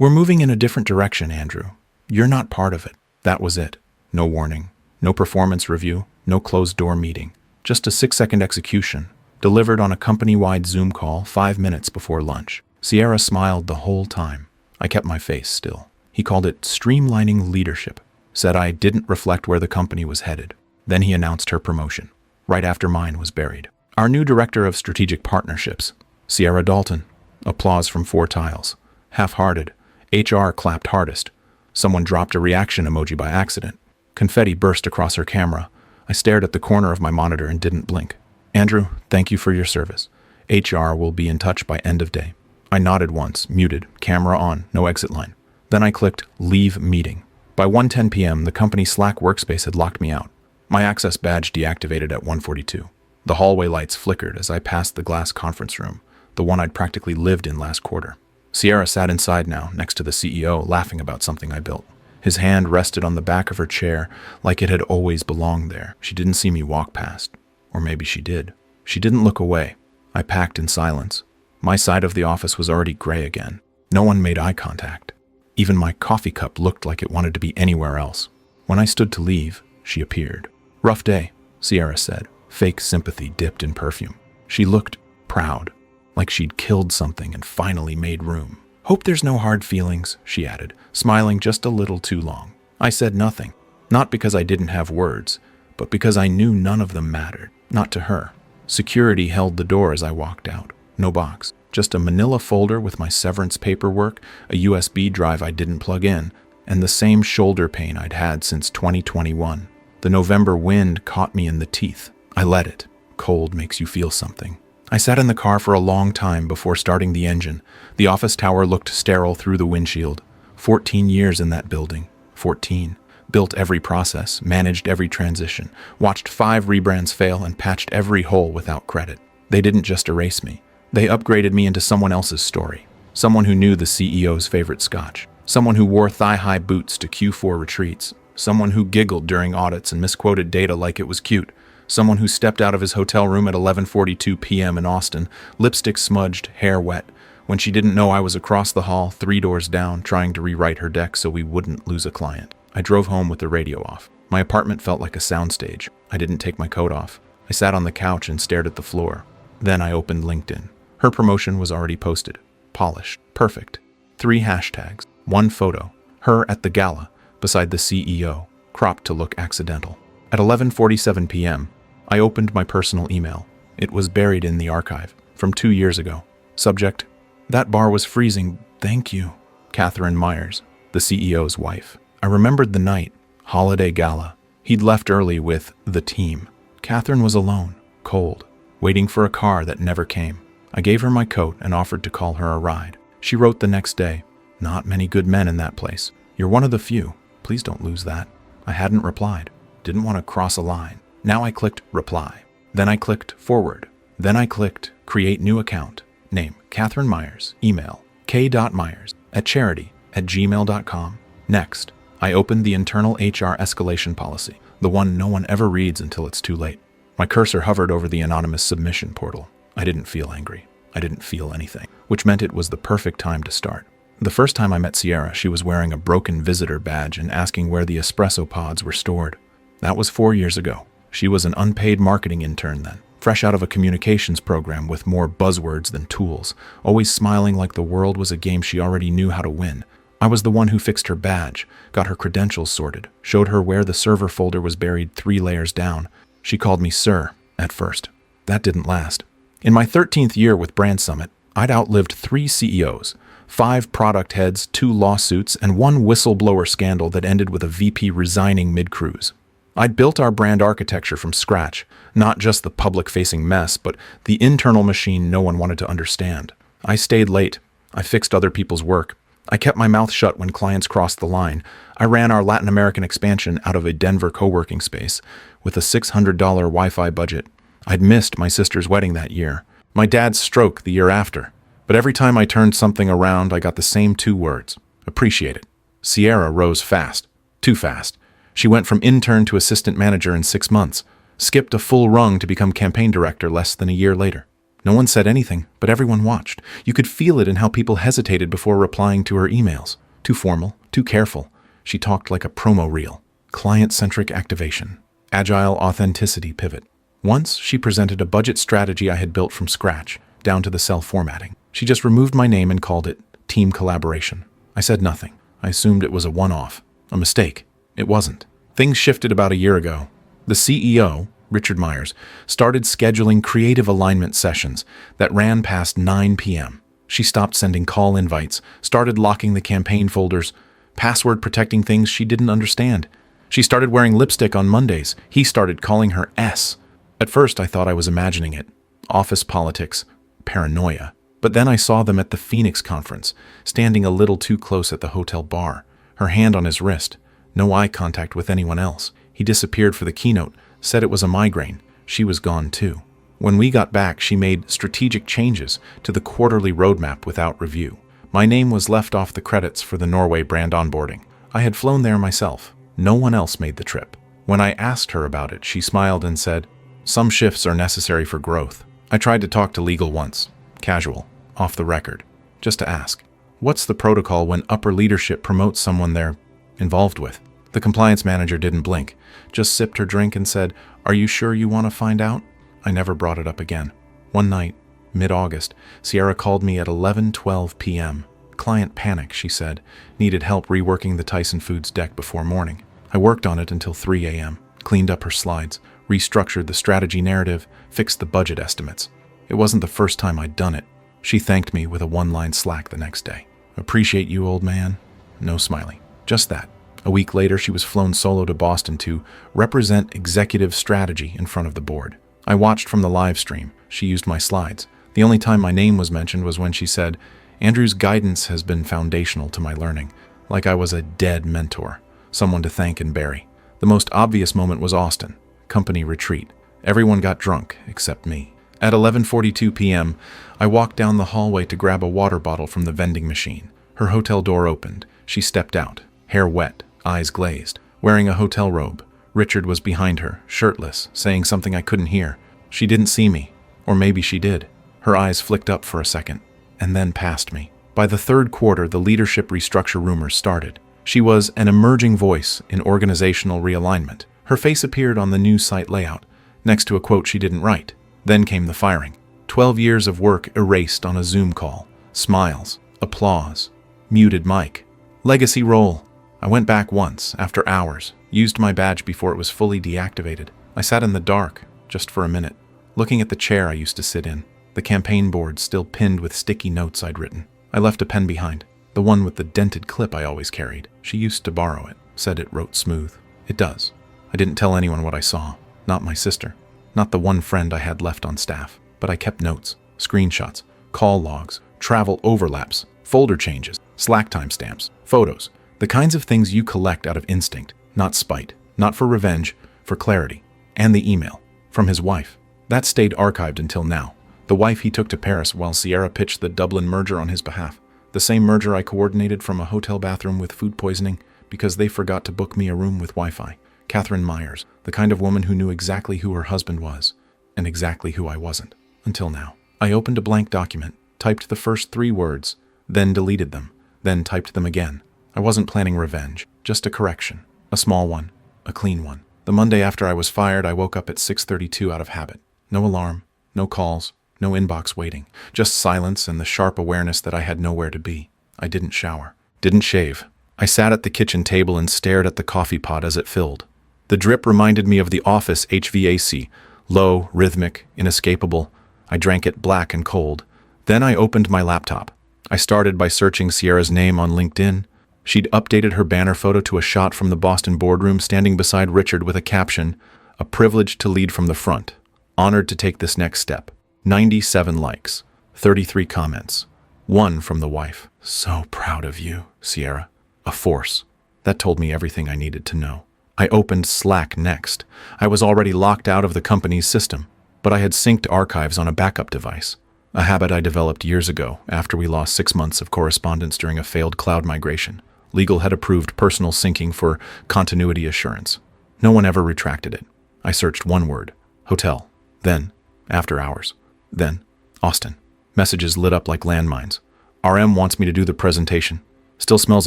"We're moving in a different direction, Andrew. You're not part of it." That was it. No warning, no performance review, no closed-door meeting. Just a 6-second execution, delivered on a company-wide Zoom call 5 minutes before lunch. Sierra smiled the whole time. I kept my face still. He called it streamlining leadership, said I didn't reflect where the company was headed. Then he announced her promotion, right after mine was buried. Our new director of strategic partnerships, Sierra Dalton. Applause from 4 tiles. Half-hearted. HR clapped hardest. Someone dropped a reaction emoji by accident. Confetti burst across her camera. I stared at the corner of my monitor and didn't blink. "Andrew, thank you for your service. HR will be in touch by end of day." I nodded once, muted, camera on, no exit line. Then I clicked Leave Meeting. By 1:10 p.m., the company Slack workspace had locked me out. My access badge deactivated at 1:42. The hallway lights flickered as I passed the glass conference room, the one I'd practically lived in last quarter. Sierra sat inside now, next to the CEO, laughing about something I built. His hand rested on the back of her chair like it had always belonged there. She didn't see me walk past. Or maybe she did. She didn't look away. I packed in silence. My side of the office was already gray again. No one made eye contact. Even my coffee cup looked like it wanted to be anywhere else. When I stood to leave, she appeared. "Rough day," Sierra said. Fake sympathy dipped in perfume. She looked proud, like she'd killed something and finally made room. "Hope there's no hard feelings," she added, smiling just a little too long. I said nothing, not because I didn't have words, but because I knew none of them mattered, not to her. Security held the door as I walked out. No box, just a manila folder with my severance paperwork, a USB drive I didn't plug in, and the same shoulder pain I'd had since 2021. The November wind caught me in the teeth. I let it. Cold makes you feel something. I sat in the car for a long time before starting the engine. The office tower looked sterile through the windshield. 14 years in that building. 14. Built every process, managed every transition, watched 5 rebrands fail, and patched every hole without credit. They didn't just erase me. They upgraded me into someone else's story. Someone who knew the CEO's favorite scotch. Someone who wore thigh-high boots to Q4 retreats. Someone who giggled during audits and misquoted data like it was cute. Someone who stepped out of his hotel room at 11:42 p.m. in Austin, lipstick smudged, hair wet, when she didn't know I was across the hall, 3 doors down, trying to rewrite her deck so we wouldn't lose a client. I drove home with the radio off. My apartment felt like a soundstage. I didn't take my coat off. I sat on the couch and stared at the floor. Then I opened LinkedIn. Her promotion was already posted. Polished. Perfect. 3 hashtags. 1 photo. Her at the gala, beside the CEO, cropped to look accidental. At 11:47 p.m., I opened my personal email. It was buried in the archive, from 2 years ago. Subject: "That bar was freezing, thank you. Catherine Myers," the CEO's wife. I remembered the night, holiday gala. He'd left early with the team. Catherine was alone, cold, waiting for a car that never came. I gave her my coat and offered to call her a ride. She wrote the next day, "Not many good men in that place. You're one of the few. Please don't lose that." I hadn't replied. Didn't want to cross a line. Now I clicked reply. Then I clicked forward. Then I clicked create new account. Name: Catherine Myers. Email: k.myers@charity@gmail.com. Next. I opened the internal HR escalation policy, the one no one ever reads until it's too late. My cursor hovered over the anonymous submission portal. I didn't feel angry. I didn't feel anything, which meant it was the perfect time to start. The first time I met Sierra, she was wearing a broken visitor badge and asking where the espresso pods were stored. That was 4 years ago. She was an unpaid marketing intern then, fresh out of a communications program with more buzzwords than tools, always smiling like the world was a game she already knew how to win. I was the one who fixed her badge, got her credentials sorted, showed her where the server folder was buried 3 layers down. She called me sir at first. That didn't last. In my 13th year with Brand Summit, I'd outlived 3 CEOs, 5 product heads, 2 lawsuits, and 1 whistleblower scandal that ended with a VP resigning mid-cruise. I'd built our brand architecture from scratch, not just the public-facing mess, but the internal machine no one wanted to understand. I stayed late. I fixed other people's work. I kept my mouth shut when clients crossed the line. I ran our Latin American expansion out of a Denver co-working space with a $600 Wi-Fi budget. I'd missed my sister's wedding that year, my dad's stroke the year after. But every time I turned something around, I got the same 2 words: appreciate it. Sierra rose fast. Too fast. She went from intern to assistant manager in 6 months, skipped a full rung to become campaign director less than a year later. No one said anything, but everyone watched. You could feel it in how people hesitated before replying to her emails. Too formal, too careful. She talked like a promo reel. Client-centric activation. Agile authenticity pivot. Once, she presented a budget strategy I had built from scratch, down to the cell formatting. She just removed my name and called it team collaboration. I said nothing. I assumed it was a one-off. A mistake. It wasn't. Things shifted about a year ago. The CEO, Richard Myers, started scheduling creative alignment sessions that ran past 9 p.m. She stopped sending call invites, started locking the campaign folders, password protecting things she didn't understand. She started wearing lipstick on Mondays. He started calling her S. At first, I thought I was imagining it. Office politics, paranoia. But then I saw them at the Phoenix conference, standing a little too close at the hotel bar, her hand on his wrist, no eye contact with anyone else. He disappeared for the keynote, said it was a migraine. She was gone too. When we got back, she made strategic changes to the quarterly roadmap without review. My name was left off the credits for the Norway brand onboarding. I had flown there myself. No one else made the trip. When I asked her about it, she smiled and said, "Some shifts are necessary for growth." I tried to talk to legal once. Casual, off the record, just to ask, what's the protocol when upper leadership promotes someone they're involved with? The compliance manager didn't blink, just sipped her drink and said, "Are you sure you want to find out?" I never brought it up again. One night, mid-August, Sierra called me at 11:12 p.m. Client panic, she said, needed help reworking the Tyson Foods deck before morning. I worked on it until 3 a.m., cleaned up her slides, restructured the strategy narrative, fixed the budget estimates. It wasn't the first time I'd done it. She thanked me with a one-line Slack the next day. "Appreciate you, old man." No smiley. Just that. A week later, she was flown solo to Boston to represent executive strategy in front of the board. I watched from the live stream. She used my slides. The only time my name was mentioned was when she said, "Andrew's guidance has been foundational to my learning," like I was a dead mentor, someone to thank and bury. The most obvious moment was Austin, company retreat. Everyone got drunk except me. At 11:42 p.m., I walked down the hallway to grab a water bottle from the vending machine. Her hotel door opened. She stepped out, hair wet, eyes glazed, wearing a hotel robe. Richard was behind her, shirtless, saying something I couldn't hear. She didn't see me, or maybe she did. Her eyes flicked up for a second, and then past me. By the third quarter, the leadership restructure rumors started. She was an emerging voice in organizational realignment. Her face appeared on the new site layout, next to a quote she didn't write. Then came the firing. 12 years of work erased on a Zoom call. Smiles, applause, muted mic. Legacy role. I went back once, after hours, used my badge before it was fully deactivated. I sat in the dark, just for a minute, looking at the chair I used to sit in, the campaign board still pinned with sticky notes I'd written. I left a pen behind, the one with the dented clip I always carried. She used to borrow it, said it wrote smooth. It does. I didn't tell anyone what I saw, not my sister. Not the one friend I had left on staff, but I kept notes, screenshots, call logs, travel overlaps, folder changes, Slack timestamps, photos, the kinds of things you collect out of instinct, not spite, not for revenge, for clarity. And the email, from his wife. That stayed archived until now. The wife he took to Paris while Sierra pitched the Dublin merger on his behalf. The same merger I coordinated from a hotel bathroom with food poisoning because they forgot to book me a room with Wi-Fi. Catherine Myers, the kind of woman who knew exactly who her husband was, and exactly who I wasn't, until now. I opened a blank document, typed the first 3 words, then deleted them, then typed them again. I wasn't planning revenge, just a correction. A small one, a clean one. The Monday after I was fired, I woke up at 6:32 out of habit. No alarm, no calls, no inbox waiting, just silence and the sharp awareness that I had nowhere to be. I didn't shower, didn't shave. I sat at the kitchen table and stared at the coffee pot as it filled. The drip reminded me of the office HVAC, low, rhythmic, inescapable. I drank it black and cold. Then I opened my laptop. I started by searching Sierra's name on LinkedIn. She'd updated her banner photo to a shot from the Boston boardroom standing beside Richard with a caption, "A privilege to lead from the front. Honored to take this next step." 97 likes, 33 comments. 1 from the wife. "So proud of you, Sierra." A force. That told me everything I needed to know. I opened Slack next. I was already locked out of the company's system, but I had synced archives on a backup device, a habit I developed years ago after we lost 6 months of correspondence during a failed cloud migration. Legal had approved personal syncing for continuity assurance. No one ever retracted it. I searched one word, hotel, then after hours. Then Austin. Messages lit up like landmines. RM wants me to do the presentation. Still smells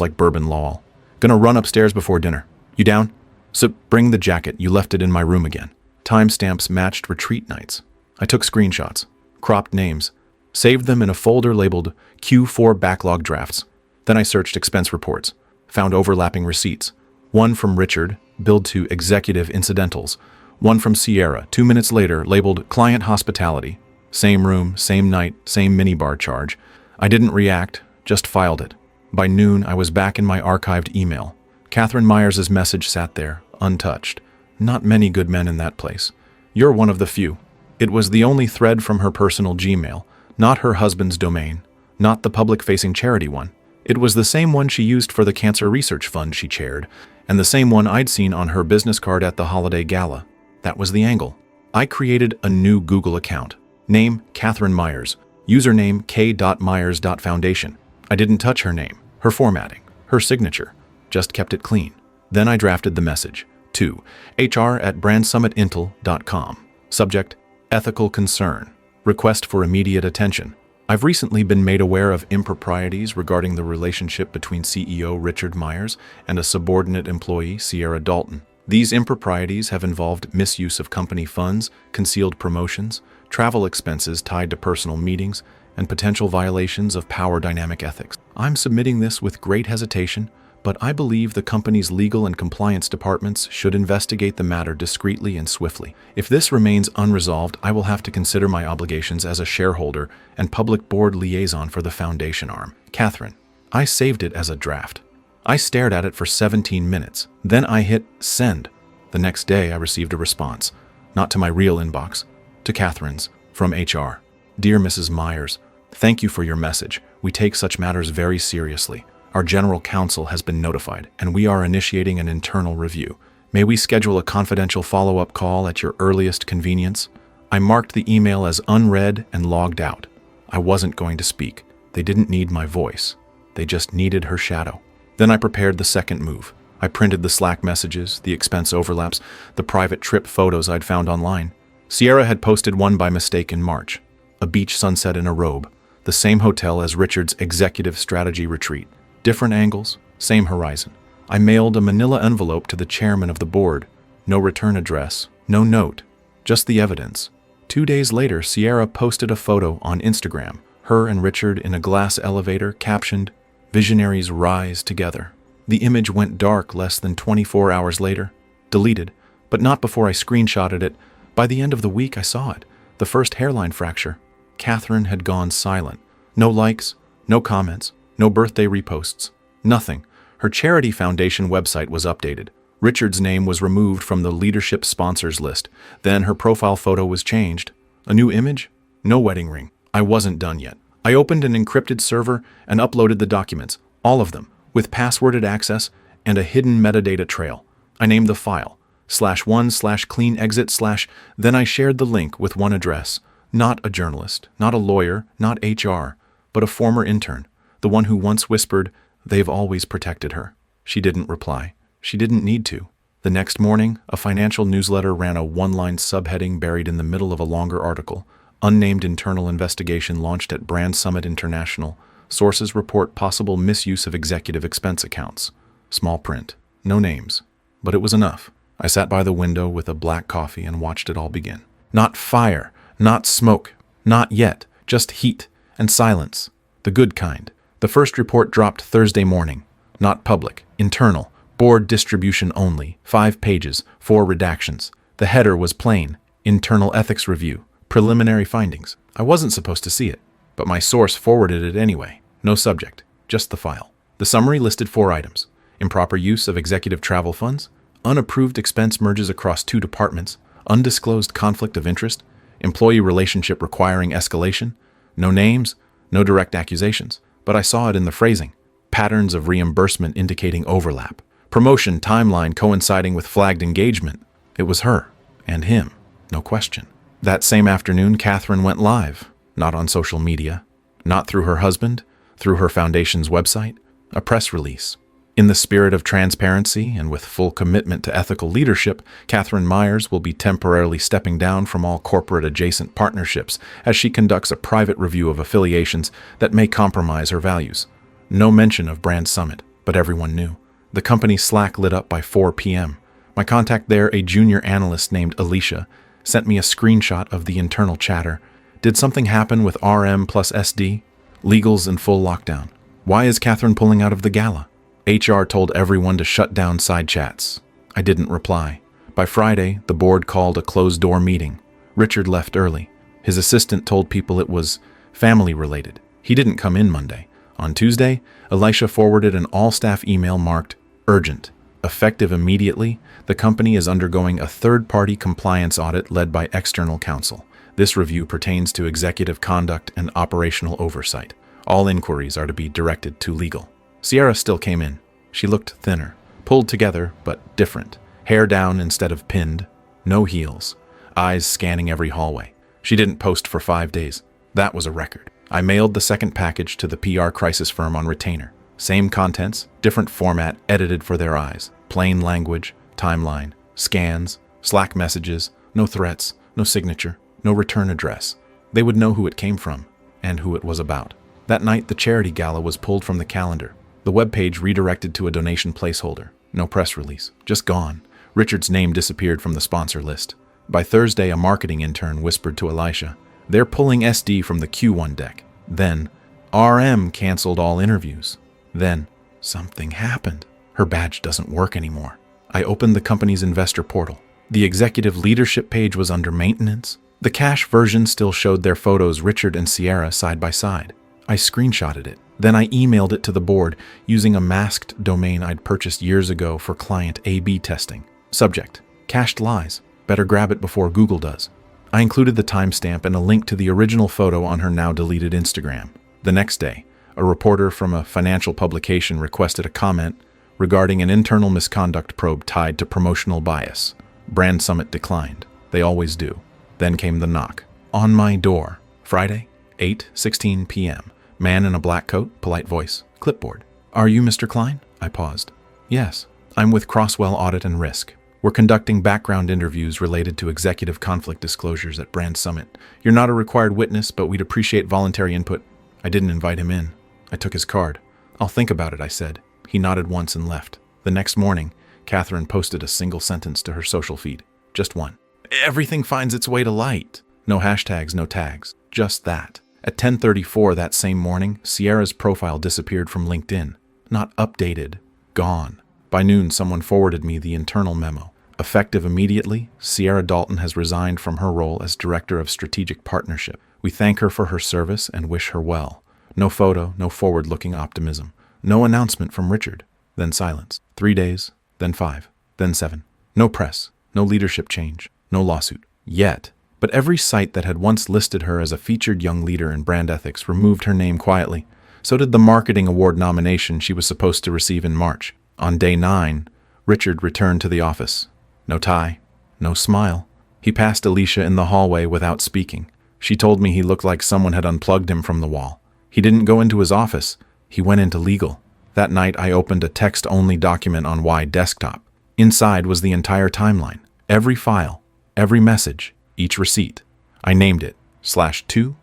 like bourbon Lowell. Gonna run upstairs before dinner. You down? So bring the jacket. You left it in my room again. Timestamps matched retreat nights. I took screenshots, cropped names, saved them in a folder labeled Q4 backlog drafts. Then I searched expense reports, found overlapping receipts. One from Richard, billed to executive incidentals. One from Sierra, 2 minutes later, labeled client hospitality. Same room, same night, same minibar charge. I didn't react, just filed it. By noon, I was back in my archived email. Catherine Myers' message sat there, untouched. Not many good men in that place. You're one of the few. It was the only thread from her personal Gmail, not her husband's domain, not the public-facing charity one. It was the same one she used for the cancer research fund she chaired, and the same one I'd seen on her business card at the holiday gala. That was the angle. I created a new Google account. Name, Catherine Myers. Username, k.myers.foundation. I didn't touch her name, her formatting, her signature. Just kept it clean. Then I drafted the message. to hr@brandsummitintel.com. Subject, ethical concern. Request for immediate attention. I've recently been made aware of improprieties regarding the relationship between CEO Richard Myers and a subordinate employee, Sierra Dalton. These improprieties have involved misuse of company funds, concealed promotions, travel expenses tied to personal meetings, and potential violations of power dynamic ethics. I'm submitting this with great hesitation, but I believe the company's legal and compliance departments should investigate the matter discreetly and swiftly. If this remains unresolved, I will have to consider my obligations as a shareholder and public board liaison for the foundation arm. Catherine. I saved it as a draft. I stared at it for 17 minutes. Then I hit send. The next day, I received a response. Not to my real inbox, to Catherine's, from HR. Dear Mrs. Myers, thank you for your message. We take such matters very seriously. Our general counsel has been notified, and we are initiating an internal review. May we schedule a confidential follow-up call at your earliest convenience? I marked the email as unread and logged out. I wasn't going to speak. They didn't need my voice. They just needed her shadow. Then I prepared the second move. I printed the Slack messages, the expense overlaps, the private trip photos I'd found online. Sierra had posted one by mistake in March. A beach sunset in a robe. The same hotel as Richard's executive strategy retreat. Different angles, same horizon. I mailed a manila envelope to the chairman of the board. No return address, no note, just the evidence. 2 days later, Sierra posted a photo on Instagram, her and Richard in a glass elevator, captioned, "Visionaries rise together." The image went dark less than 24 hours later, deleted, but not before I screenshotted it. By the end of the week, I saw it. The first hairline fracture. Catherine had gone silent. No likes, no comments, no birthday reposts, nothing. Her charity foundation website was updated. Richard's name was removed from the leadership sponsors list. Then her profile photo was changed. A new image? No wedding ring. I wasn't done yet. I opened an encrypted server and uploaded the documents, all of them, with passworded access and a hidden metadata trail. I named the file, /1/clean-exit/, then I shared the link with one address. Not a journalist, not a lawyer, not HR, but a former intern. The one who once whispered, "They've always protected her." She didn't reply. She didn't need to. The next morning, a financial newsletter ran a one-line subheading buried in the middle of a longer article. Unnamed internal investigation launched at Brand Summit International. Sources report possible misuse of executive expense accounts. Small print. No names. But it was enough. I sat by the window with a black coffee and watched it all begin. Not fire, not smoke, not yet, just heat and silence. The good kind. The first report dropped Thursday morning. Not public, internal, board distribution only, 5 pages, 4 redactions. The header was plain, internal ethics review, preliminary findings. I wasn't supposed to see it, but my source forwarded it anyway. No subject, just the file. The summary listed 4 items. Improper use of executive travel funds, unapproved expense merges across 2 departments, undisclosed conflict of interest, employee relationship requiring escalation, no names, no direct accusations. But I saw it in the phrasing. Patterns of reimbursement indicating overlap. Promotion timeline coinciding with flagged engagement. It was her and him, no question. That same afternoon, Catherine went live. Not on social media. Not through her husband. Through her foundation's website. A press release. In the spirit of transparency and with full commitment to ethical leadership, Catherine Myers will be temporarily stepping down from all corporate-adjacent partnerships as she conducts a private review of affiliations that may compromise her values. No mention of Brand Summit, but everyone knew. The company's Slack lit up by 4 p.m. My contact there, a junior analyst named Alicia, sent me a screenshot of the internal chatter. Did something happen with RM plus SD? Legal's in full lockdown. Why is Catherine pulling out of the gala? HR told everyone to shut down side chats. I didn't reply. By Friday, the board called a closed-door meeting. Richard left early. His assistant told people it was family-related. He didn't come in Monday. On Tuesday, Elisha forwarded an all-staff email marked urgent. Effective immediately, the company is undergoing a third-party compliance audit led by external counsel. This review pertains to executive conduct and operational oversight. All inquiries are to be directed to legal. Sierra still came in. She looked thinner, pulled together, but different. Hair down instead of pinned. No heels. Eyes scanning every hallway. She didn't post for 5 days. That was a record. I mailed the second package to the PR crisis firm on retainer. Same contents, different format, edited for their eyes. Plain language, timeline, scans, Slack messages, no threats, no signature, no return address. They would know who it came from and who it was about. That night, the charity gala was pulled from the calendar. The webpage redirected to a donation placeholder. No press release. Just gone. Richard's name disappeared from the sponsor list. By Thursday, a marketing intern whispered to Elisha, "They're pulling SD from the Q1 deck." Then, RM canceled all interviews. Then, something happened. Her badge doesn't work anymore. I opened the company's investor portal. The executive leadership page was under maintenance. The cache version still showed their photos, Richard and Sierra, side by side. I screenshotted it. Then I emailed it to the board using a masked domain I'd purchased years ago for client A/B testing. Subject: cached lies. Better grab it before Google does. I included the timestamp and a link to the original photo on her now deleted Instagram. The next day, a reporter from a financial publication requested a comment regarding an internal misconduct probe tied to promotional bias. Brand Summit declined. They always do. Then came the knock. On my door. Friday, 8:16 p.m. Man in a black coat, polite voice, clipboard. "Are you Mr. Klein?" I paused. "Yes, I'm with Crosswell Audit and Risk. We're conducting background interviews related to executive conflict disclosures at Brand Summit. You're not a required witness, but we'd appreciate voluntary input." I didn't invite him in. I took his card. "I'll think about it," I said. He nodded once and left. The next morning, Catherine posted a single sentence to her social feed. Just one. "Everything finds its way to light." No hashtags, no tags. Just that. At 10:34 that same morning, Sierra's profile disappeared from LinkedIn. Not updated. Gone. By noon, someone forwarded me the internal memo. Effective immediately, Sierra Dalton has resigned from her role as Director of Strategic Partnership. We thank her for her service and wish her well. No photo, no forward-looking optimism. No announcement from Richard. Then silence. 3 days, then 5, then 7. No press, no leadership change, no lawsuit. Yet. But every site that had once listed her as a featured young leader in brand ethics removed her name quietly. So did the marketing award nomination she was supposed to receive in March. On day 9, Richard returned to the office. No tie, no smile. He passed Alicia in the hallway without speaking. She told me he looked like someone had unplugged him from the wall. He didn't go into his office. He went into legal. That night, I opened a text-only document on Y desktop. Inside was the entire timeline. Every file, every message, each receipt. I named it /2/done/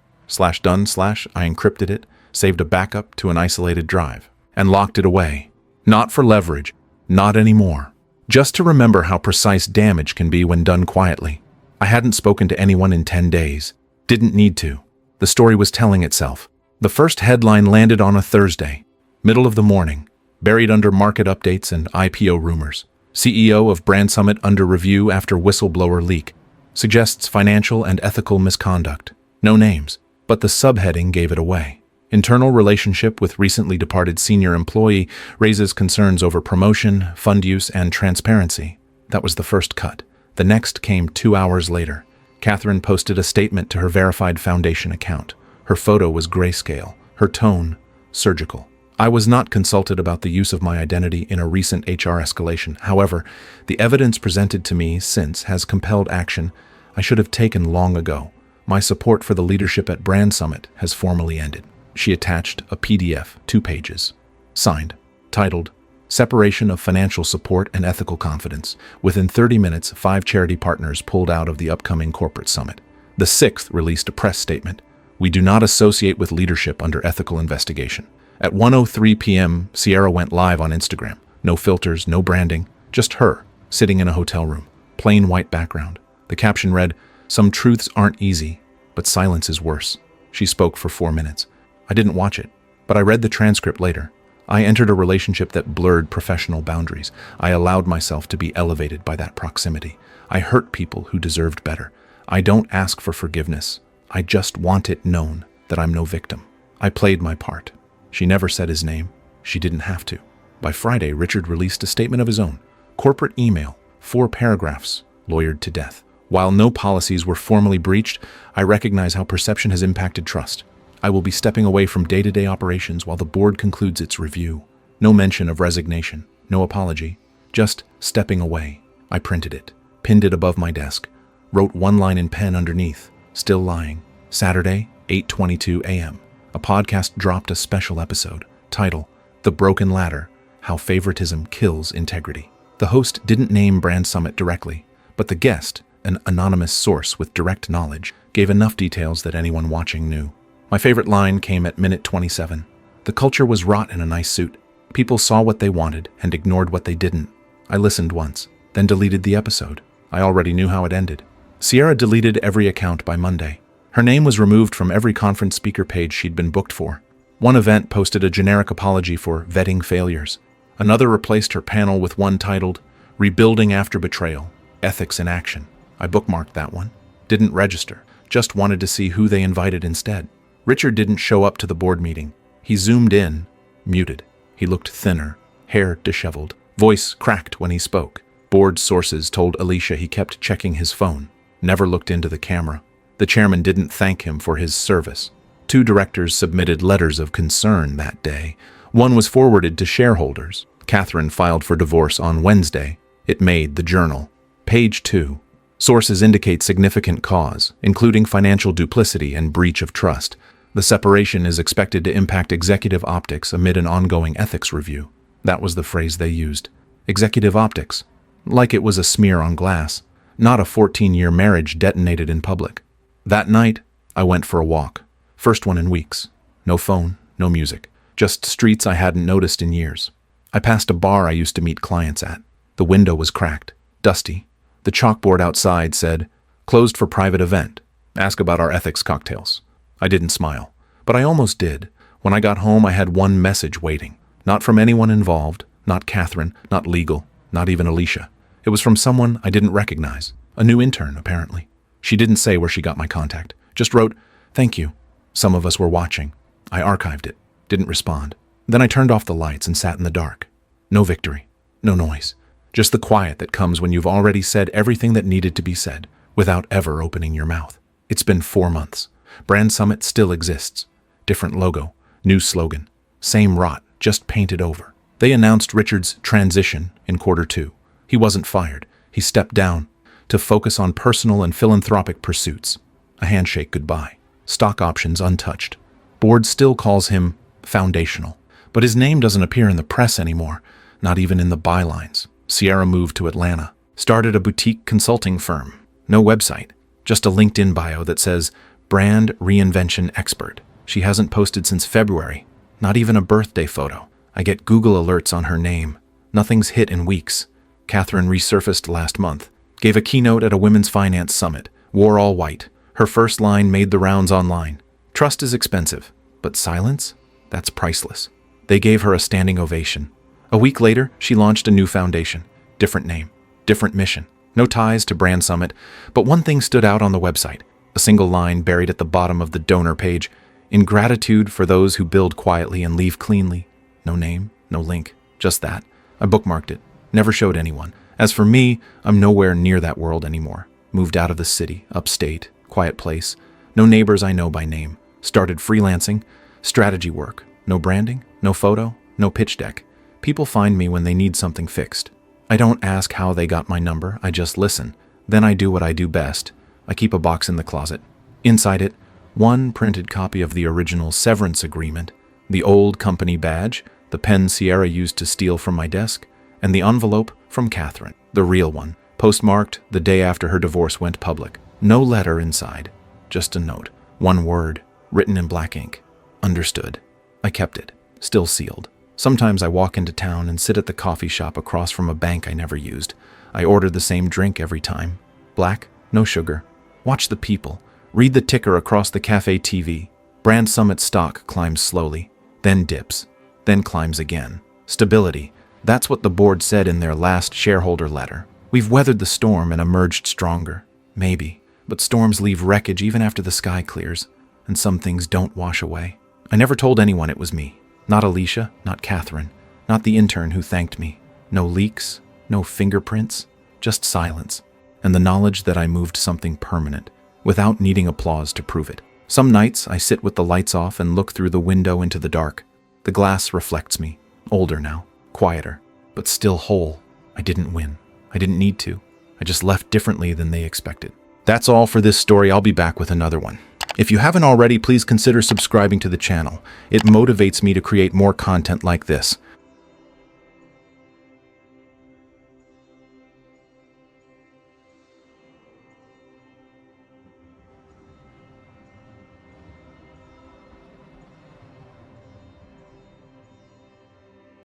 I encrypted it, saved a backup to an isolated drive, and locked it away. Not for leverage, not anymore. Just to remember how precise damage can be when done quietly. I hadn't spoken to anyone in 10 days. Didn't need to. The story was telling itself. The first headline landed on a Thursday, middle of the morning, buried under market updates and IPO rumors. CEO of Brand Summit under review after whistleblower leak. Suggests financial and ethical misconduct. No names, but the subheading gave it away. Internal relationship with recently departed senior employee raises concerns over promotion, fund use, and transparency. That was the first cut. The next came 2 hours later. Catherine posted a statement to her verified foundation account. Her photo was grayscale, her tone surgical. I was not consulted about the use of my identity in a recent HR escalation. However, the evidence presented to me since has compelled action I should have taken long ago. My support for the leadership at Brand Summit has formally ended. She attached a PDF, 2 pages, signed, titled, Separation of financial support and ethical confidence. Within 30 minutes, 5 charity partners pulled out of the upcoming corporate summit. The 6th released a press statement. We do not associate with leadership under ethical investigation. At 1:03 p.m., Sierra went live on Instagram. No filters, no branding, just her, sitting in a hotel room. Plain white background. The caption read, "Some truths aren't easy, but silence is worse." She spoke for 4 minutes. I didn't watch it, but I read the transcript later. I entered a relationship that blurred professional boundaries. I allowed myself to be elevated by that proximity. I hurt people who deserved better. I don't ask for forgiveness. I just want it known that I'm no victim. I played my part. She never said his name. She didn't have to. By Friday, Richard released a statement of his own. Corporate email, 4 paragraphs, lawyered to death. While no policies were formally breached, I recognize how perception has impacted trust. I will be stepping away from day-to-day operations while the board concludes its review. No mention of resignation, no apology, just stepping away. I printed it, pinned it above my desk, wrote one line in pen underneath, still lying. Saturday, 8:22 a.m. A podcast dropped a special episode, title, The Broken Ladder, How Favoritism Kills Integrity. The host didn't name Brand Summit directly, but the guest, an anonymous source with direct knowledge, gave enough details that anyone watching knew. My favorite line came at minute 27. The culture was rot in a nice suit. People saw what they wanted and ignored what they didn't. I listened once, then deleted the episode. I already knew how it ended. Sierra deleted every account by Monday. Her name was removed from every conference speaker page she'd been booked for. One event posted a generic apology for vetting failures. Another replaced her panel with one titled, Rebuilding After Betrayal, Ethics in Action. I bookmarked that one. Didn't register. Just wanted to see who they invited instead. Richard didn't show up to the board meeting. He zoomed in, muted. He looked thinner, hair disheveled, voice cracked when he spoke. Board sources told Alicia he kept checking his phone, never looked into the camera. The chairman didn't thank him for his service. 2 directors submitted letters of concern that day. One was forwarded to shareholders. Catherine filed for divorce on Wednesday. It made the journal. Page 2. Sources indicate significant cause, including financial duplicity and breach of trust. The separation is expected to impact executive optics amid an ongoing ethics review. That was the phrase they used. Executive optics. Like it was a smear on glass. Not a 14-year marriage detonated in public. That night, I went for a walk. First one in weeks. No phone, no music. Just streets I hadn't noticed in years. I passed a bar I used to meet clients at. The window was cracked, dusty. The chalkboard outside said, "Closed for private event. Ask about our ethics cocktails." I didn't smile, but I almost did. When I got home, I had one message waiting. Not from anyone involved, not Catherine, not legal, not even Alicia. It was from someone I didn't recognize. A new intern, apparently. She didn't say where she got my contact. Just wrote, "Thank you. Some of us were watching." I archived it. Didn't respond. Then I turned off the lights and sat in the dark. No victory. No noise. Just the quiet that comes when you've already said everything that needed to be said, without ever opening your mouth. It's been 4 months. Brand Summit still exists. Different logo, new slogan, same rot, just painted over. They announced Richard's transition in Q2. He wasn't fired. He stepped down to focus on personal and philanthropic pursuits. A handshake goodbye. Stock options untouched. Board still calls him foundational. But his name doesn't appear in the press anymore, not even in the bylines. Sierra moved to Atlanta, started a boutique consulting firm. No website, just a LinkedIn bio that says, Brand Reinvention Expert. She hasn't posted since February, not even a birthday photo. I get Google alerts on her name. Nothing's hit in weeks. Catherine resurfaced last month, gave a keynote at a women's finance summit, wore all white. Her first line made the rounds online. Trust is expensive, but silence? That's priceless. They gave her a standing ovation. A week later, she launched a new foundation. Different name, different mission. No ties to Brand Summit, but one thing stood out on the website. A single line buried at the bottom of the donor page. In gratitude for those who build quietly and leave cleanly. No name, no link, just that. I bookmarked it. Never showed anyone. As for me, I'm nowhere near that world anymore. Moved out of the city, upstate, quiet place. No neighbors I know by name. Started freelancing, strategy work. No branding, no photo, no pitch deck. People find me when they need something fixed. I don't ask how they got my number, I just listen. Then I do what I do best. I keep a box in the closet. Inside it, one printed copy of the original severance agreement, the old company badge, the pen Sierra used to steal from my desk, and the envelope from Catherine, the real one, postmarked the day after her divorce went public. No letter inside, just a note. One word, written in black ink. Understood. I kept it, still sealed. Sometimes I walk into town and sit at the coffee shop across from a bank I never used. I order the same drink every time. Black, no sugar. Watch the people. Read the ticker across the cafe TV. Brand Summit stock climbs slowly, then dips, then climbs again. Stability. That's what the board said in their last shareholder letter. We've weathered the storm and emerged stronger. Maybe. But storms leave wreckage even after the sky clears, and some things don't wash away. I never told anyone it was me. Not Alicia, not Catherine, not the intern who thanked me. No leaks, no fingerprints, just silence, and the knowledge that I moved something permanent, without needing applause to prove it. Some nights I sit with the lights off and look through the window into the dark. The glass reflects me, older now, quieter, but still whole. I didn't win. I didn't need to. I just left differently than they expected. That's all for this story. I'll be back with another one. If you haven't already, please consider subscribing to the channel. It motivates me to create more content like this.